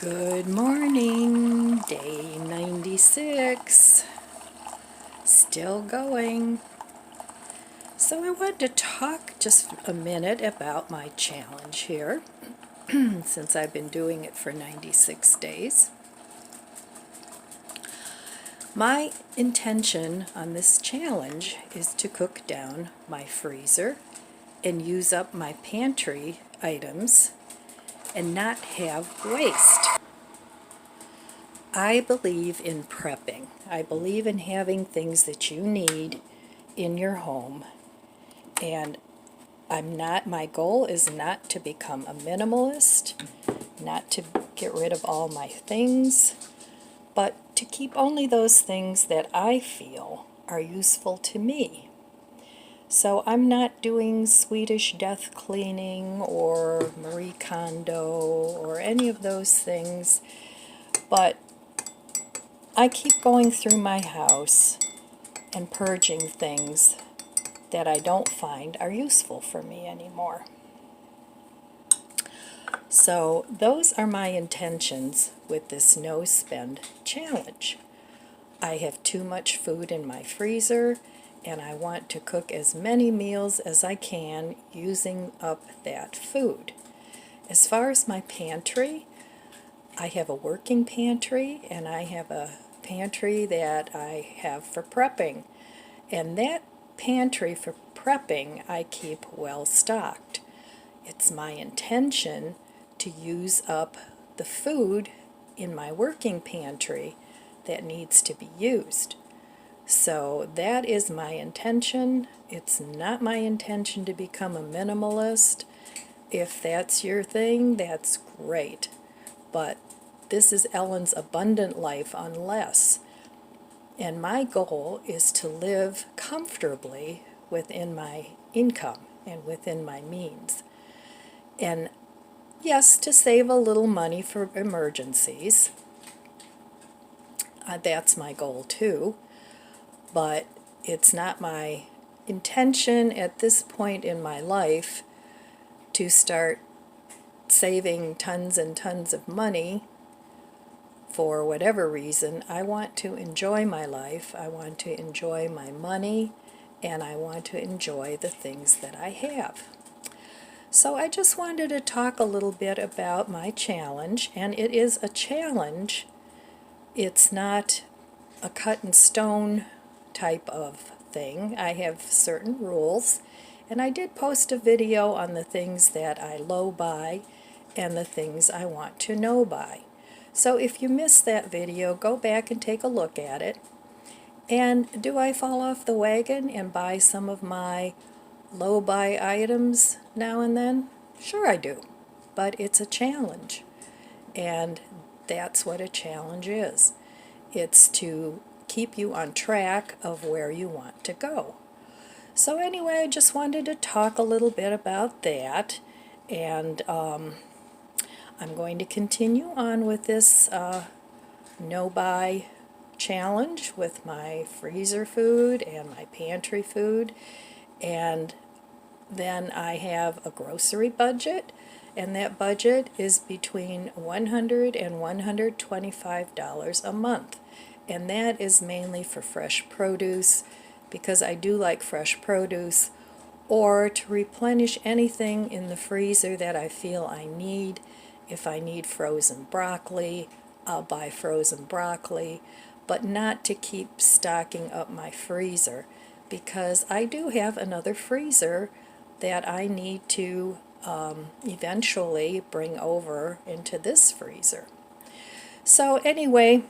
Good morning, day 96, still going. So I wanted to talk just a minute about my challenge here, since I've been doing it for 96 days. My intention on this challenge is to cook down my freezer and use up my pantry items and not have waste. I believe in prepping. I believe in having things that you need in your home. And my goal is not to become a minimalist, not to get rid of all my things, but to keep only those things that I feel are useful to me. So I'm not doing Swedish death cleaning or Marie Kondo or any of those things, but I keep going through my house and purging things that I don't find are useful for me anymore. So those are my intentions with this no spend challenge. I have too much food in my freezer, and I want to cook as many meals as I can using up that food. As far as my pantry, I have a working pantry, and I have a pantry that I have for prepping. And that pantry for prepping I keep well stocked. It's my intention to use up the food in my working pantry that needs to be used. So that is my intention. It's not my intention to become a minimalist. If that's your thing, that's great. But this is Ellen's abundant life on less. And my goal is to live comfortably within my income and within my means. And yes, to save a little money for emergencies. That's my goal too. But it's not my intention at this point in my life to start saving tons and tons of money for whatever reason. I want to enjoy my life, I want to enjoy my money, and I want to enjoy the things that I have. So I just wanted to talk a little bit about my challenge, and it is a challenge. It's not a cut in stone type of thing. I have certain rules, and I did post a video on the things that I low buy and the things I want to no buy. So if you missed that video, go back and take a look at it. And do I fall off the wagon and buy some of my low buy items now and then? Sure I do. But it's a challenge. And that's what a challenge is. It's to keep you on track of where you want to go. So anyway, I just wanted to talk a little bit about that. And I'm going to continue on with this no-buy challenge with my freezer food and my pantry food. And then I have a grocery budget, and that budget is between $100 and $125 a month. And that is mainly for fresh produce, because I do like fresh produce, or to replenish anything in the freezer that I feel I need. If I need frozen broccoli, I'll buy frozen broccoli, but not to keep stocking up my freezer, because I do have another freezer that I need to eventually bring over into this freezer. So anyway,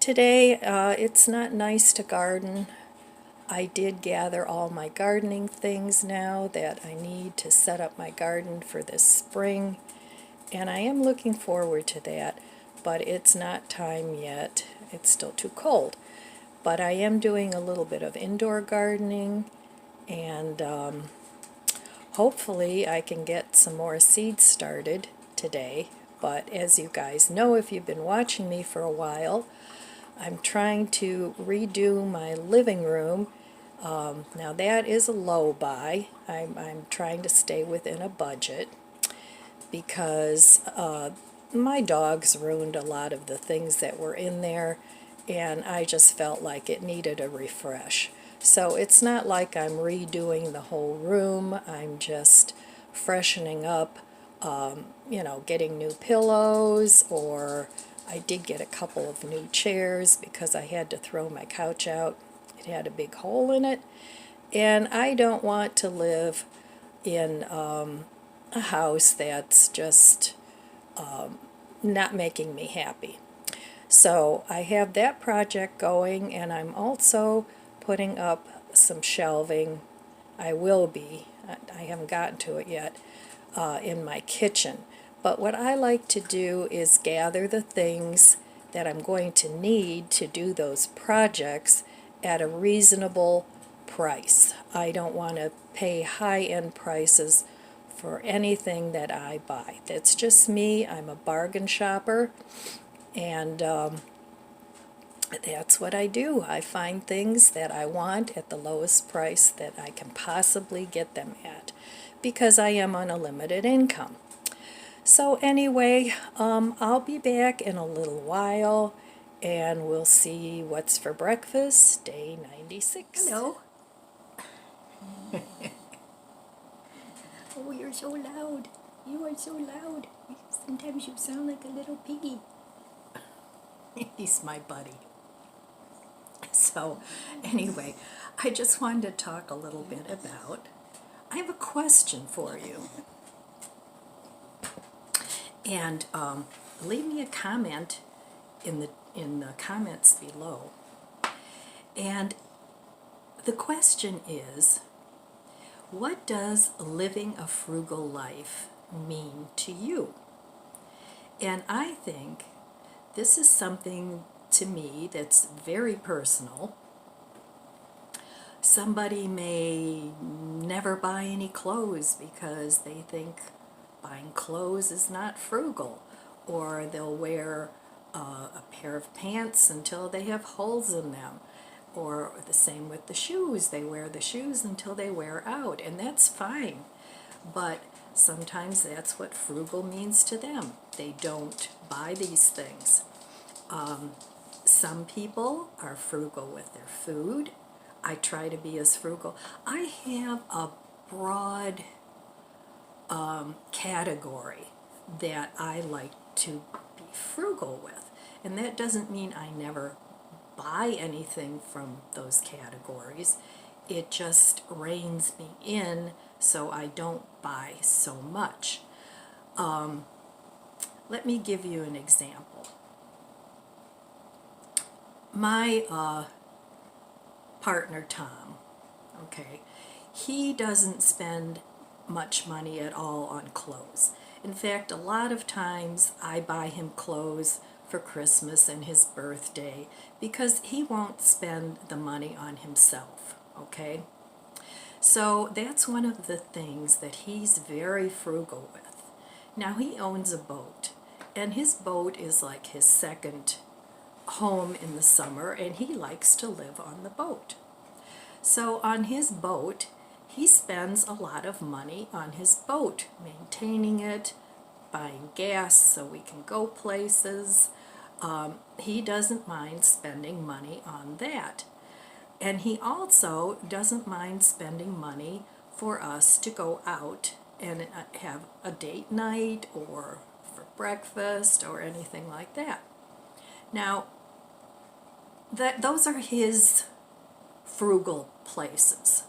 today it's not nice to garden. I did gather all my gardening things now that I need to set up my garden for this spring, and I am looking forward to that, but it's not time yet. It's still too cold. But I am doing a little bit of indoor gardening, and hopefully I can get some more seeds started today. But as you guys know, if you've been watching me for a while, I'm trying to redo my living room. Now that is a low buy. I'm trying to stay within a budget. because my dogs ruined a lot of the things that were in there, and I just felt like it needed a refresh. So it's not like I'm redoing the whole room. I'm just freshening up, getting new pillows, or I did get a couple of new chairs because I had to throw my couch out. It had a big hole in it, and I don't want to live in a house that's just not making me happy. So I have that project going, and I'm also putting up some shelving. I will be, I haven't gotten to it yet, in my kitchen. But what I like to do is gather the things that I'm going to need to do those projects at a reasonable price. I don't want to pay high-end prices for anything that I buy. That's just me. I'm a bargain shopper, and that's what I do. I find things that I want at the lowest price that I can possibly get them at, because I am on a limited income. So anyway, I'll be back in a little while, and we'll see what's for breakfast, day 96. Hello. Oh, you're so loud. You are so loud. Sometimes you sound like a little piggy. He's my buddy. So anyway, I just wanted to talk a little bit about, I have a question for you. And leave me a comment in the comments below. And the question is, what does living a frugal life mean to you? And I think this is something to me that's very personal. Somebody may never buy any clothes because they think buying clothes is not frugal, or they'll wear a pair of pants until they have holes in them, or the same with the shoes. They wear the shoes until they wear out, and that's fine. But sometimes that's what frugal means to them. They don't buy these things. Some people are frugal with their food. I try to be as frugal. I have a broad category that I like to be frugal with. And that doesn't mean I never buy anything from those categories. It just reins me in so I don't buy so much. Let me give you an example. My partner Tom, okay, he doesn't spend much money at all on clothes. In fact, a lot of times I buy him clothes for Christmas and his birthday because he won't spend the money on himself, okay? So that's one of the things that he's very frugal with. Now, he owns a boat, and his boat is like his second home in the summer, and he likes to live on the boat. So on his boat, he spends a lot of money on his boat, maintaining it, buying gas so we can go places. He doesn't mind spending money on that. And he also doesn't mind spending money for us to go out and have a date night or for breakfast or anything like that. Now, those are his frugal places.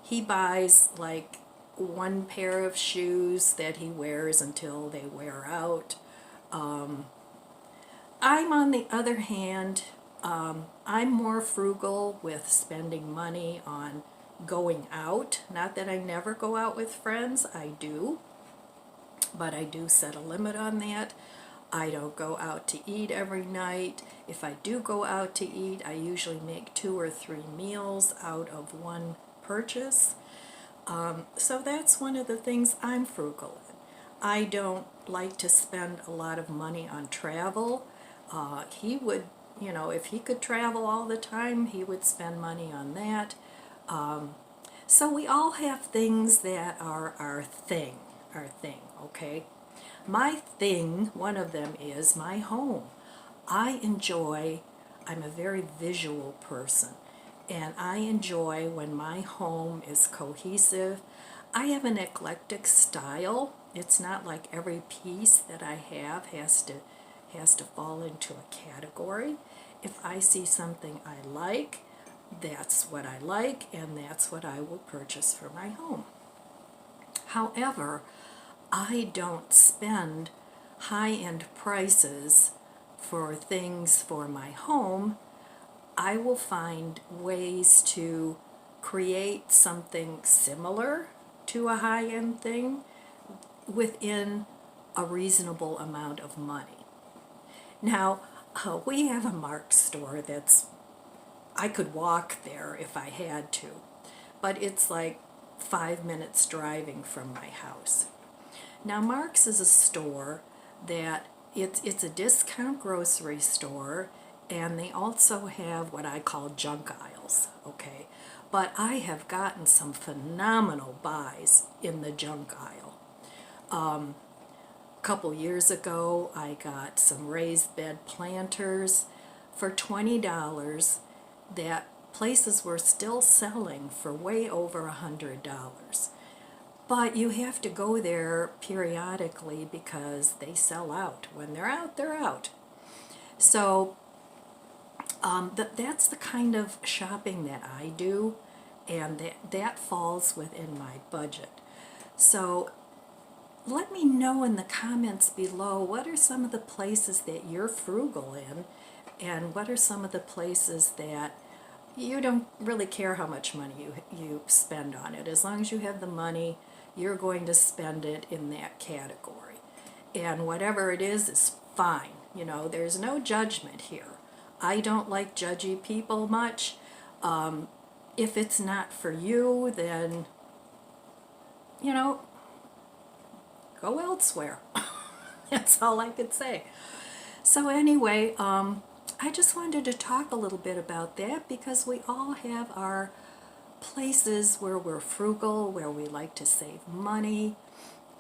He buys like one pair of shoes that he wears until they wear out. I'm, on the other hand, I'm more frugal with spending money on going out. Not that I never go out with friends, I do, but I do set a limit on that. I don't go out to eat every night. If I do go out to eat, I usually make 2 or 3 meals out of one purchase. So that's one of the things I'm frugal in. I don't like to spend a lot of money on travel. He would, if he could travel all the time, he would spend money on that. So we all have things that are our thing. okay? My thing, one of them is my home. I'm a very visual person, and I enjoy when my home is cohesive. I have an eclectic style. It's not like every piece that I have has to fall into a category. If I see something I like, that's what I like, and that's what I will purchase for my home. However, I don't spend high-end prices for things for my home. I will find ways to create something similar to a high-end thing within a reasonable amount of money. Now, we have a Mark's store I could walk there if I had to, but it's like 5 minutes driving from my house. Now, Mark's is a store that it's a discount grocery store, and they also have what I call junk aisles, okay? But I have gotten some phenomenal buys in the junk aisle. A couple years ago, I got some raised bed planters for $20 that places were still selling for way over $100. But you have to go there periodically because they sell out. When they're out, they're out. So that's the kind of shopping that I do, and that falls within my budget. So let me know in the comments below, what are some of the places that you're frugal in, and what are some of the places that you don't really care how much money you spend on it. As long as you have the money, you're going to spend it in that category. And whatever it is fine. You know, there's no judgment here. I don't like judgy people much. If it's not for you, then, you know, go elsewhere. That's all I could say. So anyway, I just wanted to talk a little bit about that because we all have our places where we're frugal, where we like to save money.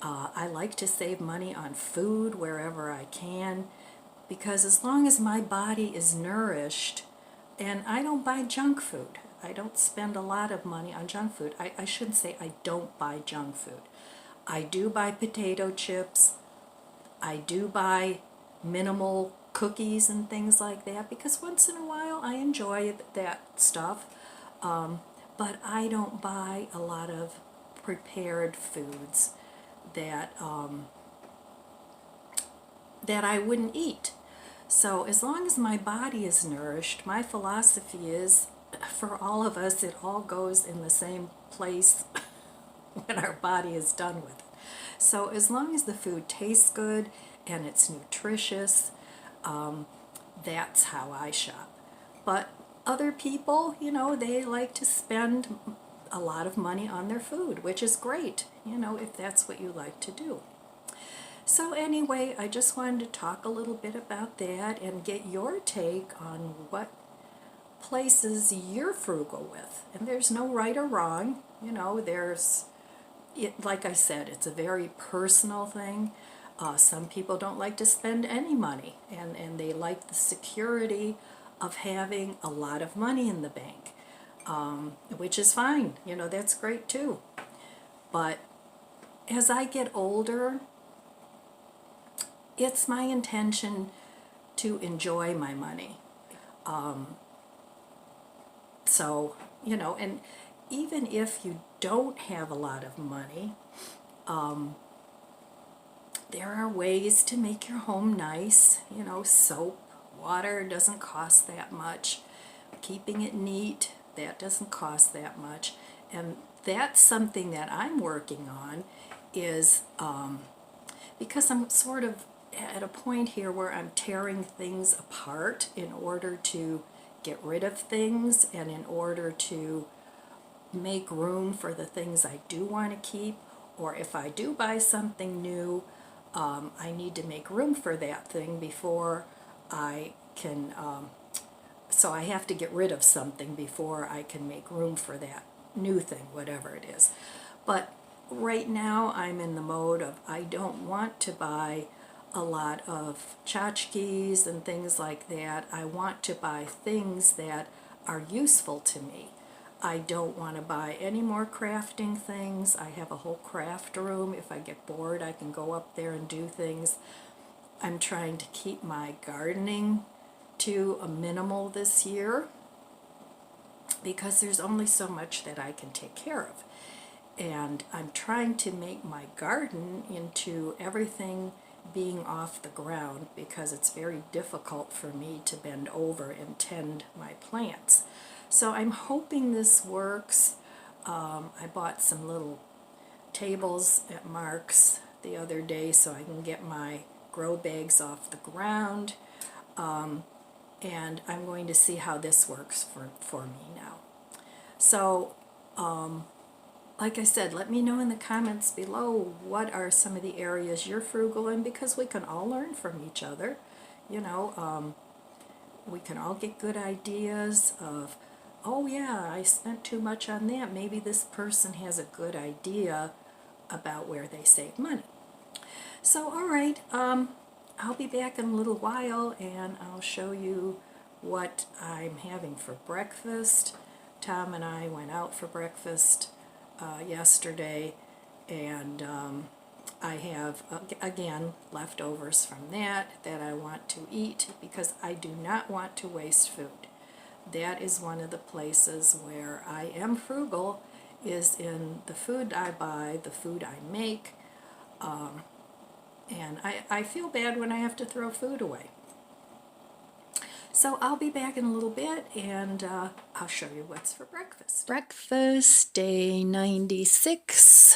I like to save money on food wherever I can, because as long as my body is nourished, and I don't buy junk food. I don't spend a lot of money on junk food. I shouldn't say I don't buy junk food. I do buy potato chips. I do buy minimal cookies and things like that, because once in a while I enjoy that stuff. But I don't buy a lot of prepared foods that that I wouldn't eat. So as long as my body is nourished, my philosophy is, for all of us, it all goes in the same place when our body is done with it. So as long as the food tastes good and it's nutritious, that's how I shop. But other people, you know, they like to spend a lot of money on their food, which is great, you know, if that's what you like to do. So anyway, I just wanted to talk a little bit about that and get your take on what places you're frugal with. And there's no right or wrong, you know, like I said, it's a very personal thing. Some people don't like to spend any money, and they like the security of having a lot of money in the bank, which is fine. You know, that's great too. But as I get older, it's my intention to enjoy my money. So, you know, and even if you don't have a lot of money, there are ways to make your home nice. You know, soap, water doesn't cost that much. Keeping it neat, that doesn't cost that much. And that's something that I'm working on, is because I'm sort of at a point here where I'm tearing things apart in order to get rid of things and in order to make room for the things I do want to keep, or if I do buy something new, I need to make room for that thing before I can, so I have to get rid of something before I can make room for that new thing, whatever it is. But right now I'm in the mode of I don't want to buy a lot of tchotchkes and things like that. I want to buy things that are useful to me. I don't want to buy any more crafting things. I have a whole craft room. If I get bored, I can go up there and do things. I'm trying to keep my gardening to a minimal this year because there's only so much that I can take care of. And I'm trying to make my garden into everything being off the ground because it's very difficult for me to bend over and tend my plants. So I'm hoping this works. I bought some little tables at Mark's the other day so I can get my grow bags off the ground. And I'm going to see how this works for me now. So, like I said, let me know in the comments below what are some of the areas you're frugal in, because we can all learn from each other. You know, we can all get good ideas of, oh yeah, I spent too much on that. Maybe this person has a good idea about where they save money. So, all right, I'll be back in a little while and I'll show you what I'm having for breakfast. Tom and I went out for breakfast yesterday, and I have, again, leftovers from that I want to eat because I do not want to waste food. That is one of the places where I am frugal, is in the food I buy, the food I make, and I feel bad when I have to throw food away. So I'll be back in a little bit and I'll show you what's for breakfast. Breakfast, day 96.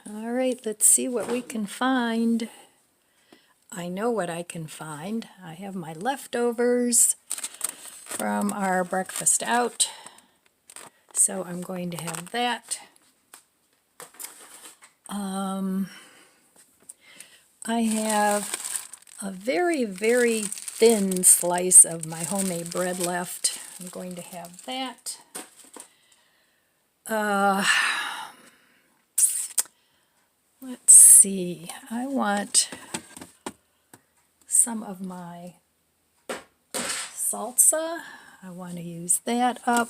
All right, let's see what we can find. I know what I can find. I have my leftovers from our breakfast out. So I'm going to have that. I have a very, very thin slice of my homemade bread left. I'm going to have that. Let's see. I want some of my salsa. I want to use that up.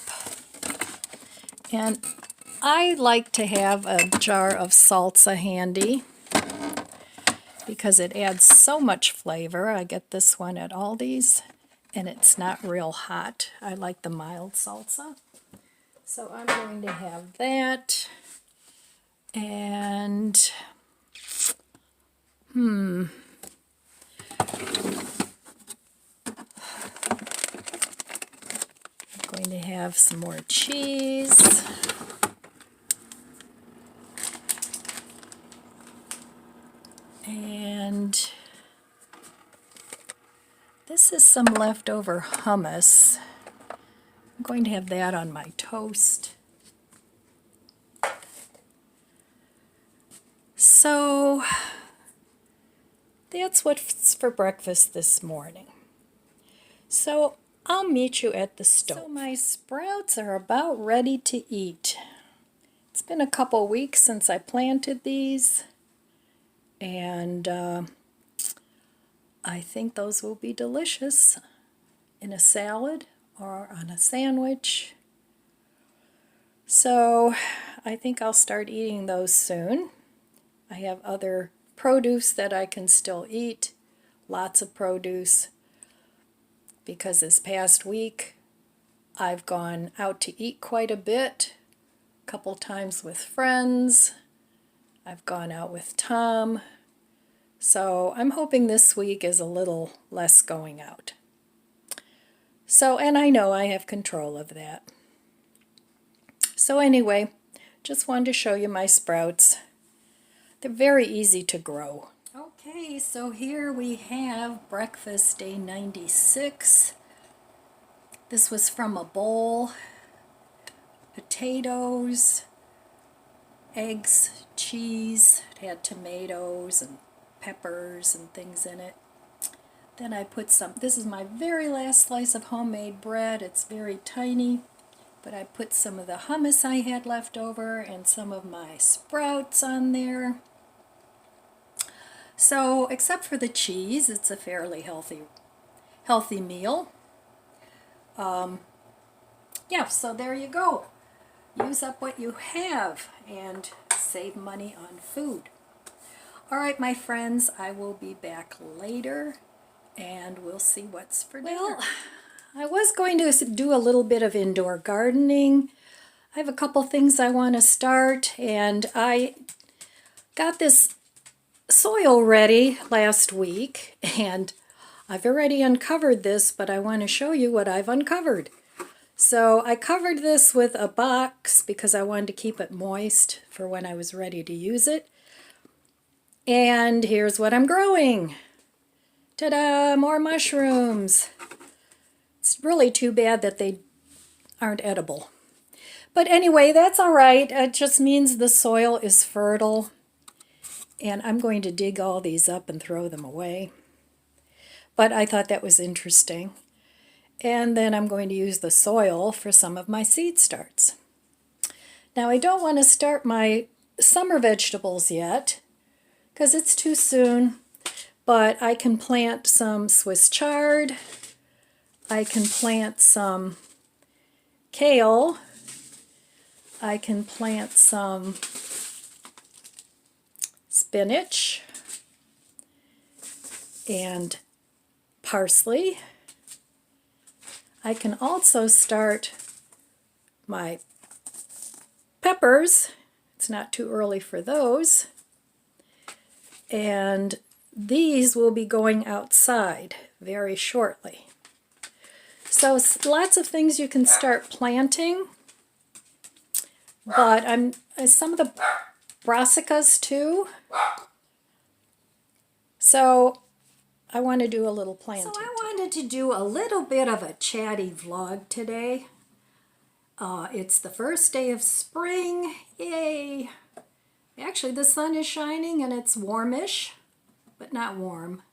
And I like to have a jar of salsa handy because it adds so much flavor. I get this one at Aldi's, and it's not real hot. I like the mild salsa. So I'm going to have that. And, I'm going to have some more cheese. And this is some leftover hummus. I'm going to have that on my toast. So that's what's for breakfast this morning. So I'll meet you at the stove. So my sprouts are about ready to eat. It's been a couple weeks since I planted these, and I think those will be delicious in a salad or on a sandwich. So I think I'll start eating those soon. I have other produce that I can still eat, lots of produce, because this past week I've gone out to eat quite a bit, a couple times with friends. I've gone out with Tom. So I'm hoping this week is a little less going out. So, and I know I have control of that. So anyway, just wanted to show you my sprouts. They're very easy to grow. Okay, so here we have breakfast day 96. This was from a bowl. Potatoes, eggs, cheese. It had tomatoes and peppers and things in it. Then I put some, this is my very last slice of homemade bread. It's very tiny. But I put some of the hummus I had left over and some of my sprouts on there. So, except for the cheese, it's a fairly healthy meal. Yeah, so there you go. Use up what you have and save money on food. All right, my friends, I will be back later and we'll see what's for dinner. Well, I was going to do a little bit of indoor gardening. I have a couple things I want to start, and I got this soil ready last week, and I've already uncovered this, but I want to show you what I've uncovered. So I covered this with a box because I wanted to keep it moist for when I was ready to use it. And here's what I'm growing. Ta-da! More mushrooms. It's really too bad that they aren't edible. But anyway, that's all right. It just means the soil is fertile. And I'm going to dig all these up and throw them away. But I thought that was interesting. And then I'm going to use the soil for some of my seed starts. Now I don't want to start my summer vegetables yet because it's too soon, but I can plant some Swiss chard. I can plant some kale. I can plant some spinach and parsley. I can also start my peppers. It's not too early for those. And these will be going outside very shortly. So lots of things you can start planting. But some of the brassicas too. So I want to do a little planting. So I wanted to do a little bit of a chatty vlog today. It's the first day of spring. Yay! Actually, the sun is shining and it's warmish, but not warm.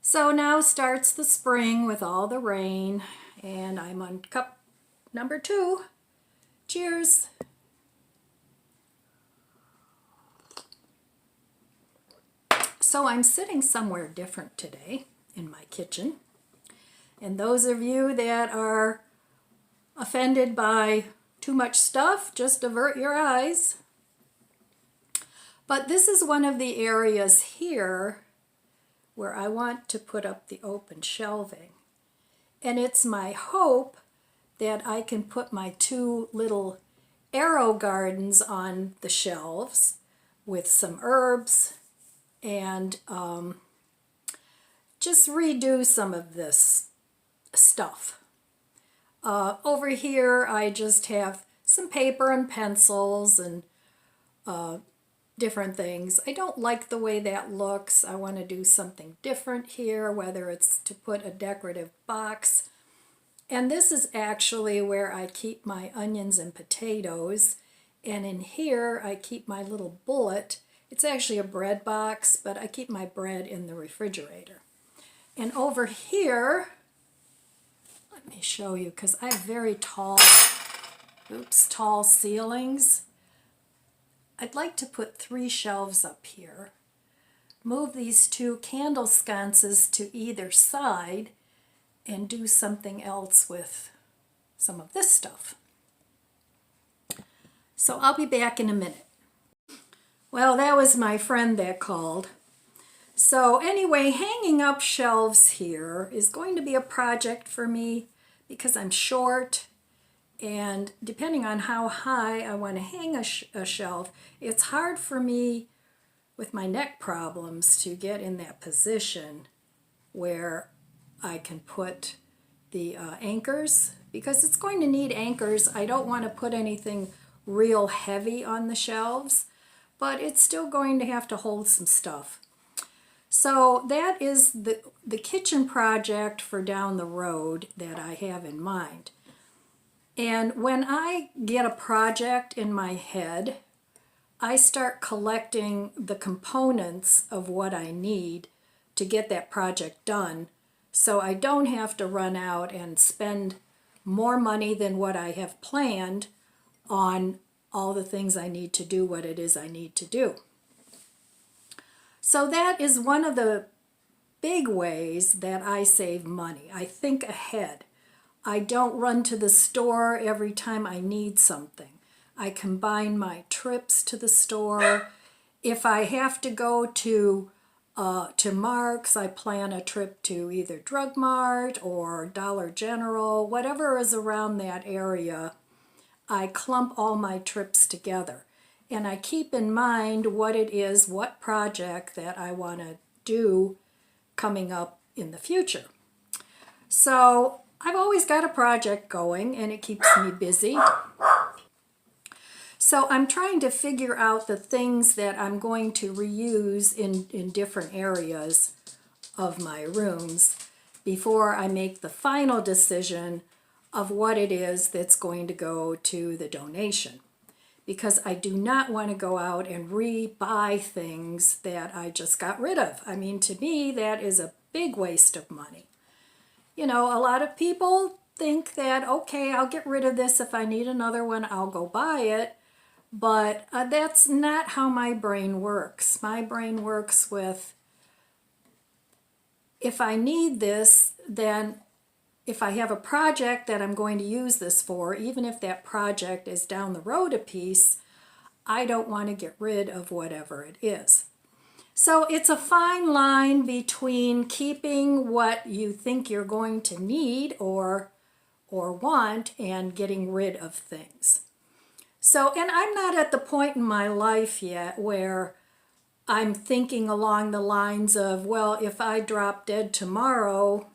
So now starts the spring with all the rain, and I'm on cup number 2. Cheers! So I'm sitting somewhere different today in my kitchen. And those of you that are offended by too much stuff, just avert your eyes. But this is one of the areas here where I want to put up the open shelving. And it's my hope that I can put my 2 little arrow gardens on the shelves with some herbs and just redo some of this stuff. Over here I just have some paper and pencils and different things. I don't like the way that looks. I want to do something different here, whether it's to put a decorative box. And this is actually where I keep my onions and potatoes. And in here I keep my little bullet. It's actually a bread box, but I keep my bread in the refrigerator. And over here, let me show you, because I have very tall ceilings. I'd like to put 3 shelves up here. Move these 2 candle sconces to either side and do something else with some of this stuff. So I'll be back in a minute. Well, that was my friend that called. So anyway, hanging up shelves here is going to be a project for me because I'm short, and depending on how high I want to hang a shelf, it's hard for me with my neck problems to get in that position where I can put the anchors, because it's going to need anchors. I don't want to put anything real heavy on the shelves, but it's still going to have to hold some stuff. So that is the kitchen project for down the road that I have in mind. And when I get a project in my head, I start collecting the components of what I need to get that project done, so I don't have to run out and spend more money than what I have planned on all the things I need to do, what it is I need to do. So that is one of the big ways that I save money. I think ahead. I don't run to the store every time I need something. I combine my trips to the store. If I have to go to Mark's, I plan a trip to either Drug Mart or Dollar General, whatever is around that area. I clump all my trips together. And I keep in mind what it is, what project that I want to do coming up in the future. So I've always got a project going and it keeps me busy. So I'm trying to figure out the things that I'm going to reuse in different areas of my rooms before I make the final decision of what it is that's going to go to the donation. Because I do not want to go out and re-buy things that I just got rid of. I mean, to me, that is a big waste of money. You know, a lot of people think that, okay, I'll get rid of this. If I need another one, I'll go buy it. But that's not how my brain works. My brain works with, if I need this, then if I have a project that I'm going to use this for, even if that project is down the road a piece, I don't want to get rid of whatever it is. So it's a fine line between keeping what you think you're going to need or want and getting rid of things. So, and I'm not at the point in my life yet where I'm thinking along the lines of, well, if I drop dead tomorrow,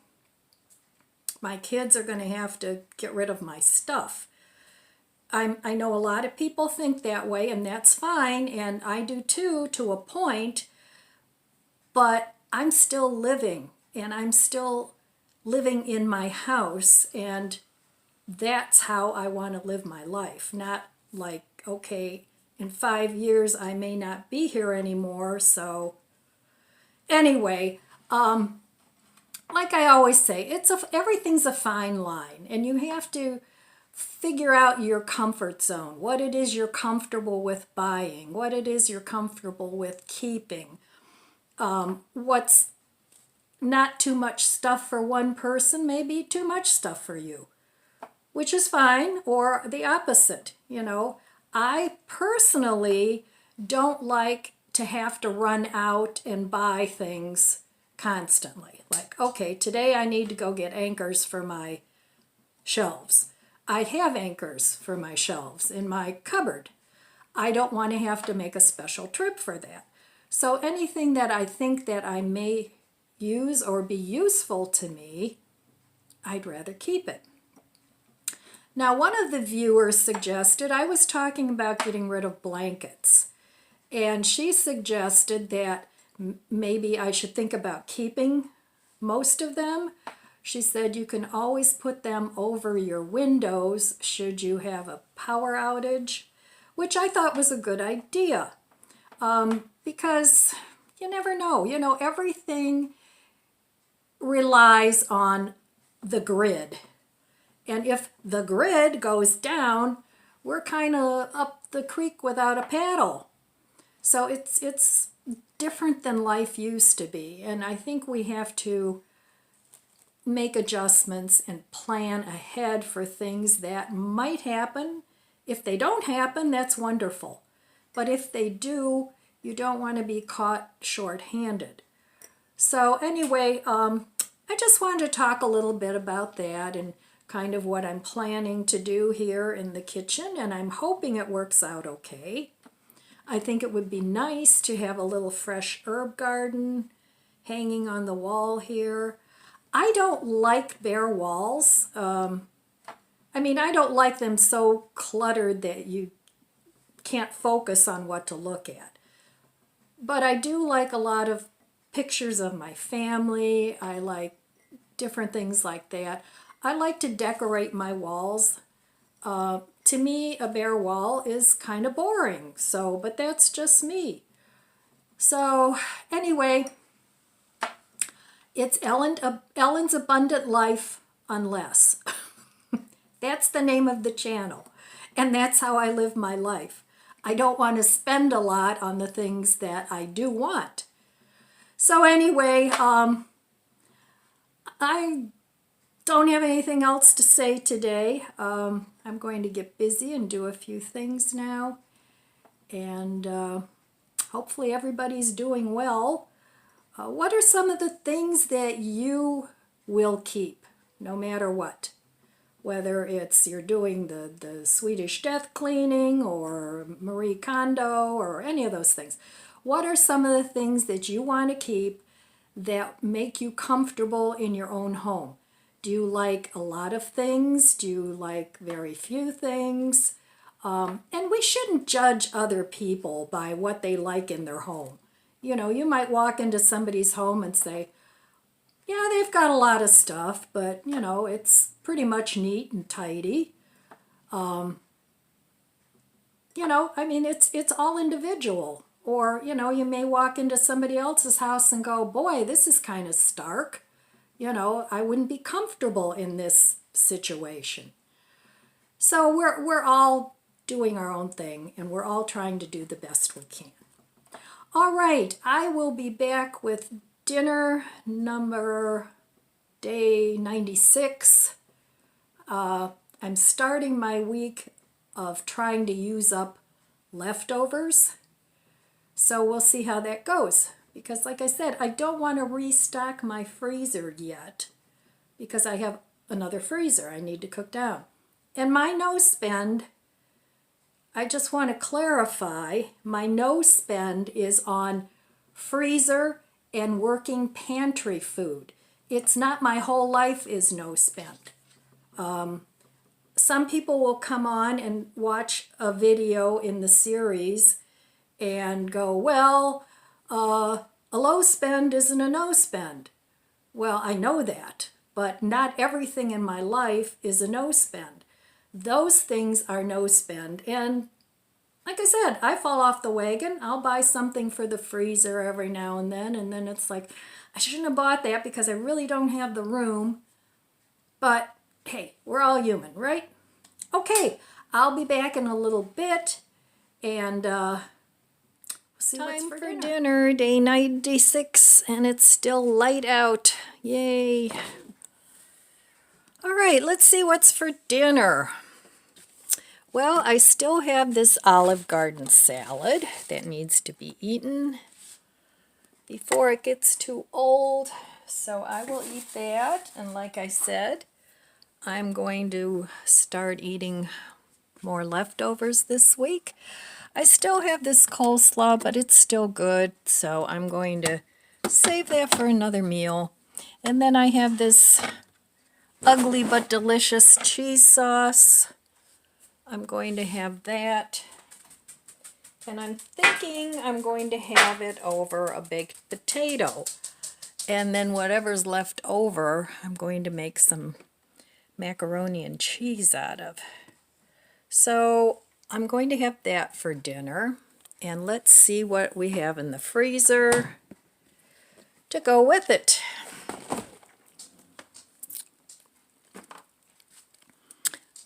my kids are going to have to get rid of my stuff. I know a lot of people think that way, and that's fine, and I do too, to a point, but I'm still living, and I'm still living in my house, and that's how I want to live my life. Not like, okay, in 5 years I may not be here anymore, so anyway, like I always say, everything's a fine line, and you have to figure out your comfort zone, what it is you're comfortable with buying, what it is you're comfortable with keeping, what's not too much stuff for one person, maybe too much stuff for you, which is fine, or the opposite. You know, I personally don't like to have to run out and buy things constantly. Like, okay, today I need to go get anchors for my shelves. I have anchors for my shelves in my cupboard. I don't want to have to make a special trip for that. So anything that I think that I may use or be useful to me, I'd rather keep it. Now, one of the viewers suggested, I was talking about getting rid of blankets, and she suggested that maybe I should think about keeping most of them. She said you can always put them over your windows should you have a power outage, which I thought was a good idea, because you never know. You know, everything relies on the grid. And if the grid goes down, we're kind of up the creek without a paddle. So it's different than life used to be. And I think we have to make adjustments and plan ahead for things that might happen. If they don't happen, that's wonderful. But if they do, you don't want to be caught short-handed. So anyway, I just wanted to talk a little bit about that and kind of what I'm planning to do here in the kitchen, and I'm hoping it works out okay. I think it would be nice to have a little fresh herb garden hanging on the wall here. I don't like bare walls. I mean, I don't like them so cluttered that you can't focus on what to look at. But I do like a lot of pictures of my family. I like different things like that. I like to decorate my walls. To me, a bare wall is kind of boring, but that's just me. So anyway, it's Ellen's Abundant Life Unless. That's the name of the channel. And that's how I live my life. I don't want to spend a lot on the things that I do want. So anyway, I don't have anything else to say today. I'm going to get busy and do a few things now. And hopefully everybody's doing well. What are some of the things that you will keep, no matter what? Whether it's you're doing the Swedish death cleaning or Marie Kondo or any of those things. What are some of the things that you want to keep that make you comfortable in your own home? Do you like a lot of things? Do you like very few things? And we shouldn't judge other people by what they like in their home. You know, you might walk into somebody's home and say, yeah, they've got a lot of stuff, but, you know, it's pretty much neat and tidy. You know, I mean, it's all individual. Or, you know, you may walk into somebody else's house and go, boy, this is kind of stark. You know, I wouldn't be comfortable in this situation. So we're all doing our own thing, and we're all trying to do the best we can. All right, I will be back with dinner number day 96. I'm starting my week of trying to use up leftovers. So we'll see how that goes. Because like I said, I don't want to restock my freezer yet because I have another freezer I need to cook down. And my no spend, I just want to clarify, my no spend is on freezer and working pantry food. It's not my whole life is no spend. Some people will come on and watch a video in the series and go, well, a low spend isn't a no spend. Well, I know that, but not everything in my life is a no spend. Those things are no spend. And like I said, I fall off the wagon. I'll buy something for the freezer every now and then it's like, I shouldn't have bought that because I really don't have the room. But hey, we're all human, right? Okay, I'll be back in a little bit and see what's for dinner. Day 96, and it's still light out. Yay. All right, let's see what's for dinner. Well, I still have this Olive Garden salad that needs to be eaten before it gets too old. So I will eat that. And like I said, I'm going to start eating more leftovers this week. I still have this coleslaw, but it's still good. So I'm going to save that for another meal. And then I have this ugly but delicious cheese sauce. I'm going to have that, and I'm thinking I'm going to have it over a baked potato, and then whatever's left over I'm going to make some macaroni and cheese out of. So I'm going to have that for dinner, and let's see what we have in the freezer to go with it.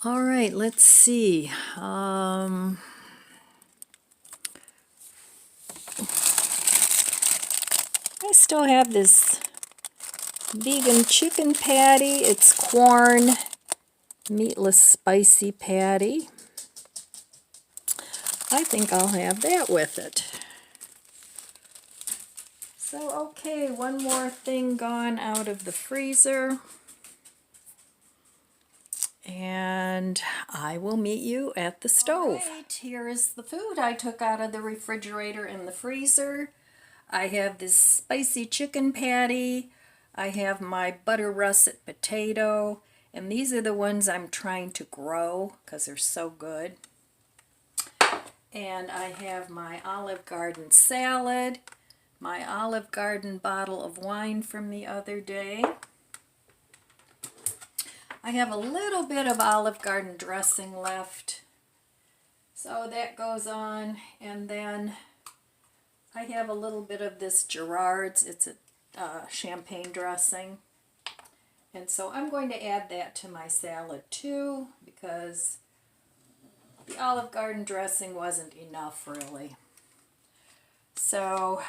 All right, let's see. I still have this vegan chicken patty. It's corn, meatless spicy patty. I think I'll have that with it. So, okay, one more thing gone out of the freezer. And I will meet you at the stove. All right, here is the food I took out of the refrigerator and the freezer. I have this spicy chicken patty. I have my butter russet potato. And these are the ones I'm trying to grow because they're so good. And I have my Olive Garden salad, my Olive Garden bottle of wine from the other day. I have a little bit of Olive Garden dressing left, so that goes on. And then I have a little bit of this Gerard's. It's a champagne dressing. And so I'm going to add that to my salad too, because the Olive Garden dressing wasn't enough really. So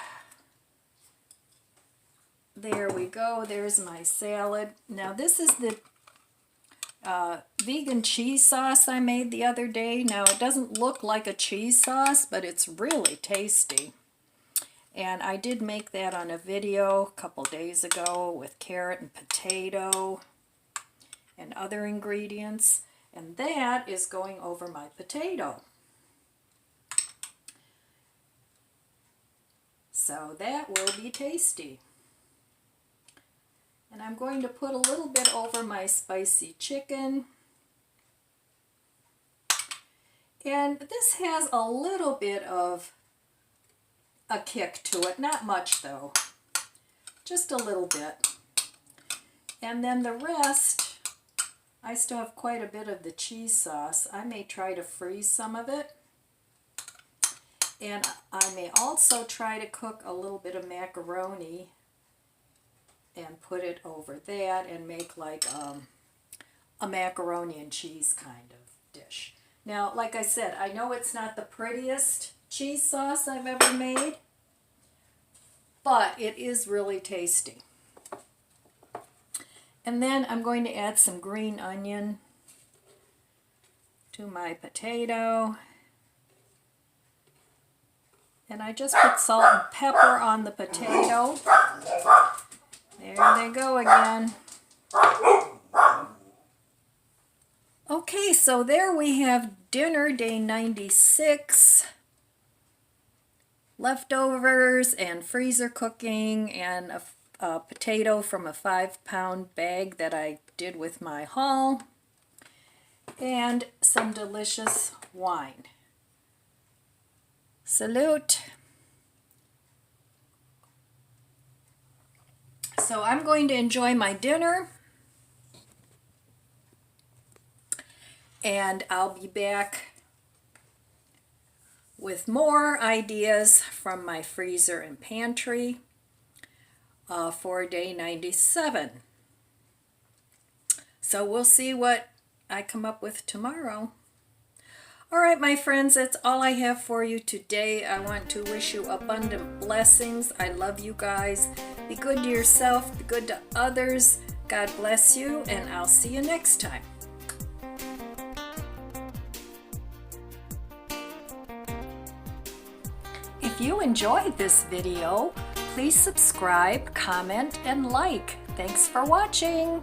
there we go, there's my salad. Now this is the vegan cheese sauce I made the other day. Now it doesn't look like a cheese sauce, but it's really tasty. And I did make that on a video a couple days ago with carrot and potato and other ingredients. And that is going over my potato. So that will be tasty. And I'm going to put a little bit over my spicy chicken. And this has a little bit of a kick to it, not much though, just a little bit. And then the rest, I still have quite a bit of the cheese sauce. I may try to freeze some of it. And I may also try to cook a little bit of macaroni and put it over that and make like a macaroni and cheese kind of dish. Now, like I said, I know it's not the prettiest cheese sauce I've ever made, but it is really tasty. And then I'm going to add some green onion to my potato. And I just put salt and pepper on the potato. There they go again. Okay, so there we have dinner day 96. Leftovers and freezer cooking and a potato from a 5-pound bag that I did with my haul. And some delicious wine. Salute. So I'm going to enjoy my dinner, and I'll be back with more ideas from my freezer and pantry for day 97. So we'll see what I come up with tomorrow. All right, my friends, that's all I have for you today. I want to wish you abundant blessings. I love you guys. Be good to yourself, be good to others. God bless you, and I'll see you next time. If you enjoyed this video, please subscribe, comment, and like. Thanks for watching.